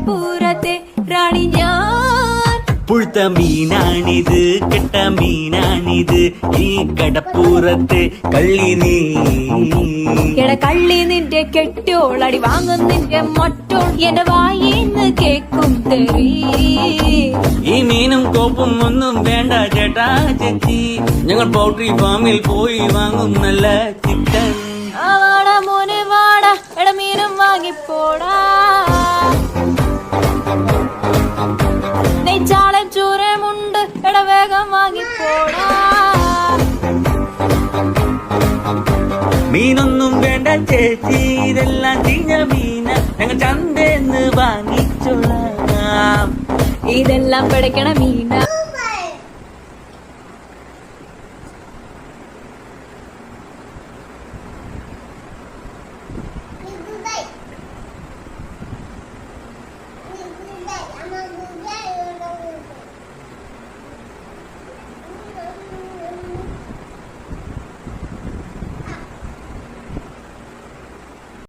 കടപ്പൂരത്തെ റാണി ഞാൻ. പുഴുത്ത മീനാണിത്, കെട്ട മീനാണിത്, ഈ കടപ്പൂരത്തെ കള്ളി നീ. കള്ളി നിന്റെ കെട്ടോളടി വാങ്ങും നിന്റെ മറ്റോൾ എന്റെ വായിന്ന് കേക്കും തെറി. ഈ മീനും കോപ്പും ഒന്നും വേണ്ട ചേട്ടാ ചേച്ചി, ഞങ്ങൾ പൗൾട്രി ഫാമിൽ പോയി വാങ്ങും നല്ല ചിക്കൻ. വാടാ മോനെ വാടാ, എട മീനും വാങ്ങിപ്പോടാ. നെയ്ച്ചാളൻ ചൂരമുണ്ട്, എട വേഗം വാങ്ങിപ്പോടാ. മീനൊന്നും വേണ്ട ചേച്ചി, ഇതെല്ലാം ചീഞ്ഞ മീന, ഞങ്ങൾ ചന്തേന്ന് വാങ്ങിച്ചോളാം. ഇതെല്ലാം പിടയ്ക്കണ മീന.